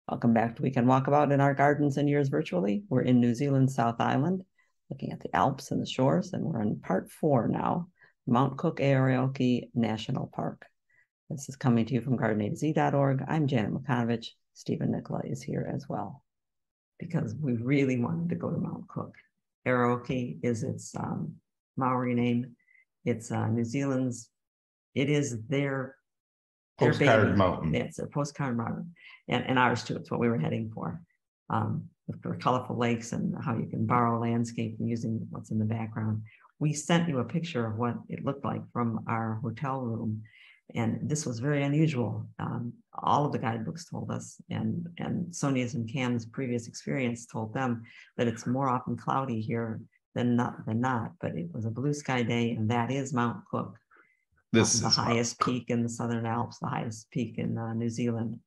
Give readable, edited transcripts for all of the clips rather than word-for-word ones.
Welcome back to Weekend Walkabout in our gardens and yours virtually. We're in New Zealand's South Island, looking at the Alps and the shores, and we're on part 4 now, Mount Cook Aoraki National Park. This is coming to you from gardenatz.org. I'm Janet Makanovich. Stephen Nicola is here as well, because we really wanted to go to Mount Cook. Aoraki is its Maori name. It's New Zealand's, it is their postcard baby. mountain. It's a postcard mountain, and ours too. It's what we were heading for. For colorful lakes and how you can borrow landscape using what's in the background. We sent you a picture of what it looked like from our hotel room, and this was very unusual. All of the guidebooks told us, and Sonia's and Cam's previous experience told them that it's more often cloudy here than not. But it was a blue sky day, and that is Mount Cook. This the is highest peak in the Southern Alps, the highest peak in New Zealand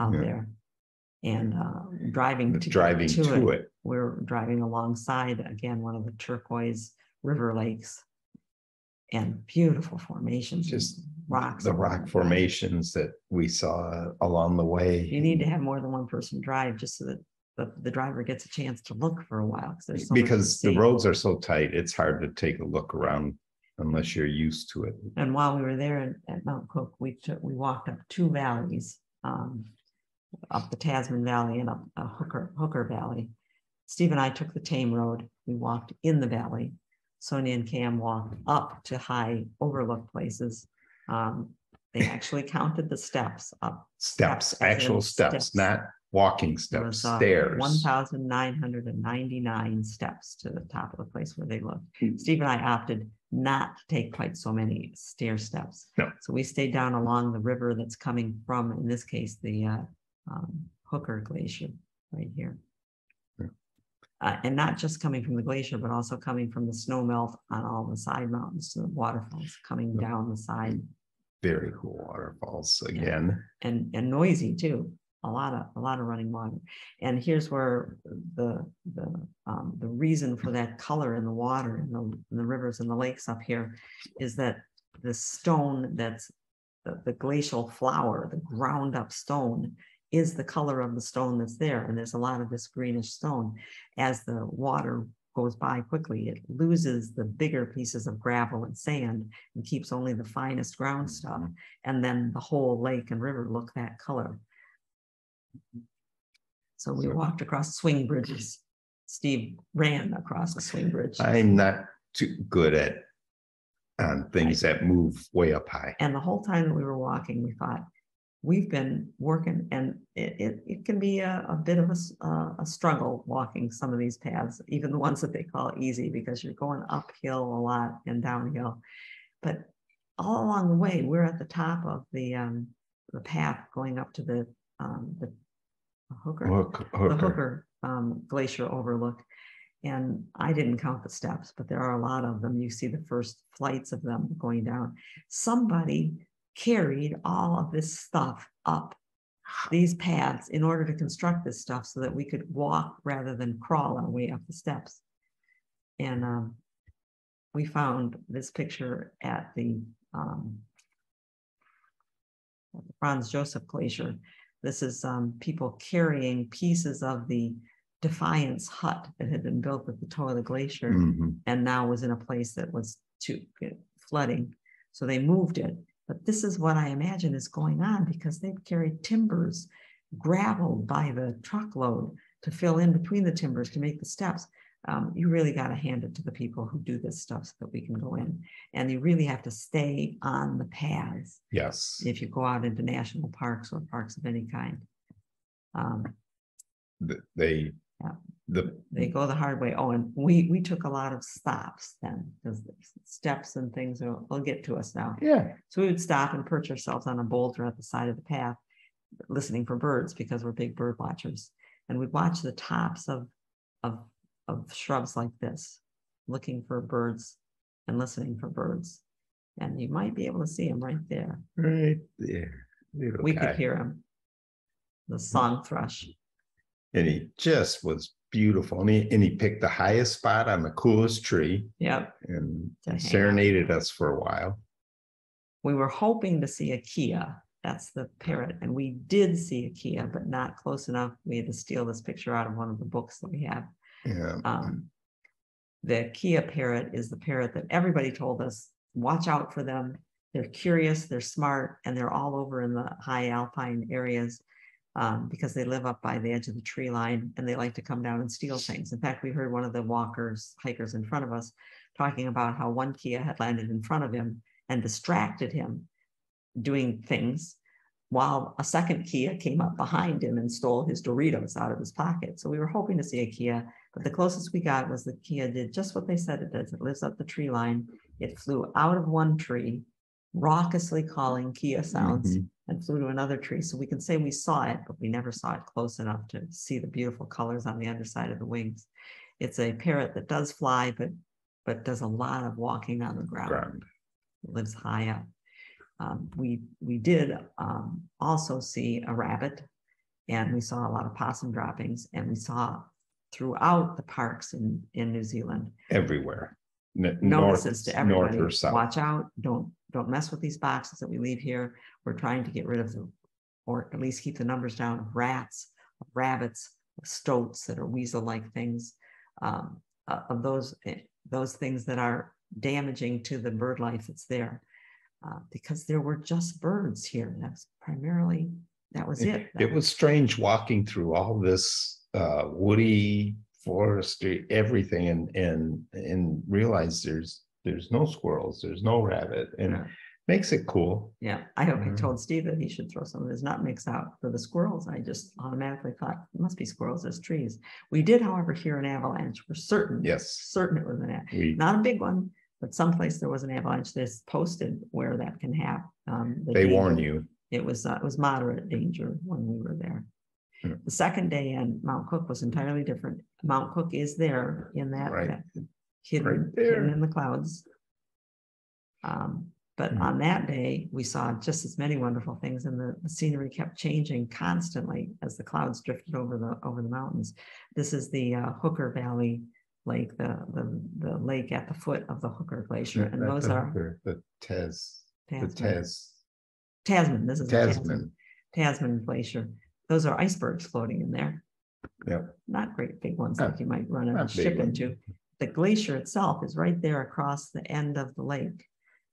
out there. And driving to it, we're driving alongside, again, one of the turquoise river lakes, and beautiful formations. Just rocks. The rock formations that we saw along the way. You need to have more than one person drive just so that the driver gets a chance to look for a while. Because the roads are so tight, it's hard to take a look around unless you're used to it. And while we were there at Mount Cook, we walked up 2 valleys, up the Tasman Valley and up Hooker Valley. Steve and I took the Tame Road. We walked in the valley. Sonia and Cam walked up to high overlook places. They actually counted the steps up. Actual steps, not walking steps, stairs. 1,999 steps to the top of the place where they looked. Steve and I opted not to take quite so many stair steps. No. So we stayed down along the river that's coming from, in this case, the Hooker Glacier right here. And not just coming from the glacier, but also coming from the snow melt on all the side mountains, so the waterfalls coming down the side. Very cool waterfalls again. And noisy too. A lot of running water. And here's where the reason for that color in the water in the rivers and the lakes up here is that the stone that's the glacial flour, the ground up stone, is the color of the stone that's there. And there's a lot of this greenish stone. As the water goes by quickly, it loses the bigger pieces of gravel and sand and keeps only the finest ground stuff. And then the whole lake and river look that color. So we walked across swing bridges. Steve ran across the swing bridge. I'm not too good at things that move way up high. And the whole time that we were walking, we thought, we've been working, and it can be a bit of a struggle walking some of these paths, even the ones that they call easy, because you're going uphill a lot and downhill. But all along the way, we're at the top of the path going up to the Hooker Glacier overlook. And I didn't count the steps, but there are a lot of them. You see the first flights of them going down. Somebody carried all of this stuff up these paths in order to construct this stuff so that we could walk rather than crawl our way up the steps. And we found this picture at the Franz Josef Glacier. This is people carrying pieces of the Defiance hut that had been built at the toe of the glacier and now was in a place that was flooding. So they moved it. But this is what I imagine is going on, because they've carried timbers, gravel by the truckload to fill in between the timbers to make the steps. You really got to hand it to the people who do this stuff so that we can go in. And you really have to stay on the paths. Yes. If you go out into national parks or parks of any kind. They go the hard way. Oh, and we took a lot of stops then, because the steps and things will get to us now. Yeah. So we would stop and perch ourselves on a boulder at the side of the path, listening for birds, because we're big bird watchers. And we'd watch the tops of shrubs like this, looking for birds and listening for birds. And you might be able to see them right there. Right there. We could hear him. The song thrush. And he just was beautiful. And he picked the highest spot on the coolest tree. Yep. And serenaded us for a while. We were hoping to see a Kia, That's the parrot. And we did see a Kia, but not close enough. We had to steal this picture out of one of the books that we have. Yeah. The Kia parrot is the parrot that everybody told us, watch out for them. They're curious, they're smart, and they're all over in the high alpine areas because they live up by the edge of the tree line and they like to come down and steal things. In fact, we heard one of the hikers in front of us talking about how one Kia had landed in front of him and distracted him doing things while a second Kia came up behind him and stole his Doritos out of his pocket. So we were hoping to see a Kia, but the closest we got was the Kia did just what they said it does. It lives up the tree line. It flew out of one tree, raucously calling Kia sounds, and flew to another tree. So we can say we saw it, but we never saw it close enough to see the beautiful colors on the underside of the wings. It's a parrot that does fly, but does a lot of walking on the ground. It lives high up. We did also see a rabbit, and we saw a lot of possum droppings, and we saw throughout the parks in New Zealand. Everywhere. Notices to everybody. North or south. Watch out, don't mess with these boxes that we leave here. We're trying to get rid of them, or at least keep the numbers down of rats, of rabbits, of stoats that are weasel-like things, of those things that are damaging to the bird life that's there. Because there were just birds here. That's primarily, that was it. It was strange walking through all this woody forestry, everything, and realize there's no squirrels, there's no rabbit, and makes it cool. Yeah, I hope I told Steve that he should throw some of his nut mix out for the squirrels. I just automatically thought it must be squirrels as trees. We did, however, hear an avalanche. We're certain. Yes, certain it was an avalanche. Not a big one, but someplace there was an avalanche. That's posted where that can happen. They warn you. It was moderate danger when we were there. The second day in Mount Cook was entirely different. Mount Cook is there in that, hidden in the clouds. But on that day, we saw just as many wonderful things, and the scenery kept changing constantly as the clouds drifted over the mountains. This is the Hooker Valley Lake, the lake at the foot of the Hooker Glacier, and those are the Tasman. This is Tasman Glacier. Those are icebergs floating in there. Yep. Not great big ones like you might run a ship into. The glacier itself is right there across the end of the lake.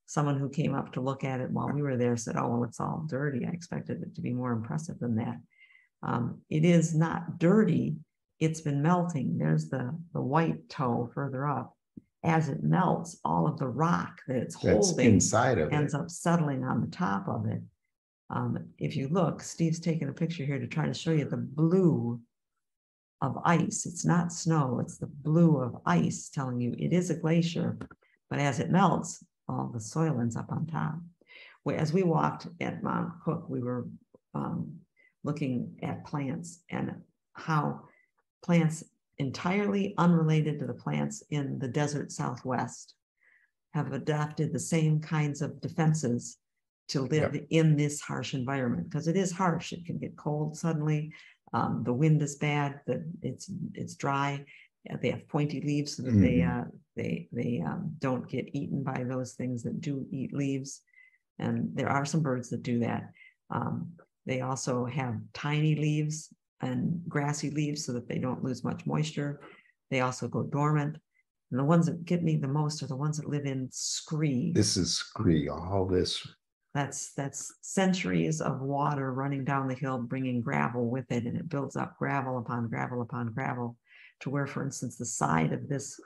Someone who came up to look at it while we were there said, "Oh, well, it's all dirty." I expected it to be more impressive than that. It is not dirty. It's been melting. There's the white toe further up. As it melts, all of the rock that it's holding inside of ends up settling on the top of it. If you look, Steve's taken a picture here to try to show you the blue of ice. It's not snow, it's the blue of ice telling you it is a glacier, but as it melts, all the soil ends up on top. As we walked at Mount Cook, we were looking at plants and how plants entirely unrelated to the plants in the desert Southwest have adopted the same kinds of defenses to live in this harsh environment, because it is harsh. It can get cold suddenly. The wind is bad. It's dry. They have pointy leaves so that they don't get eaten by those things that do eat leaves. And there are some birds that do that. They also have tiny leaves and grassy leaves so that they don't lose much moisture. They also go dormant. And the ones that get me the most are the ones that live in scree. This is scree, all this. That's centuries of water running down the hill, bringing gravel with it, and it builds up gravel upon gravel upon gravel to where, for instance, the side of this,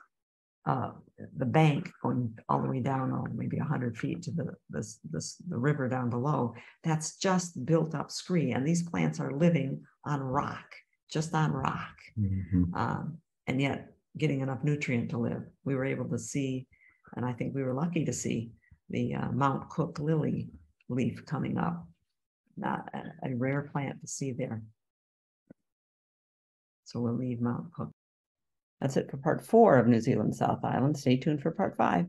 the bank going all the way down, maybe 100 feet to the river down below, that's just built up scree. And these plants are living on rock, just on rock, and yet getting enough nutrient to live. We were able to see, and I think we were lucky to see, the Mount Cook lily leaf coming up. Not a rare plant to see there. So we'll leave Mount Cook. That's it for part 4 of New Zealand South Island. Stay tuned for part 5.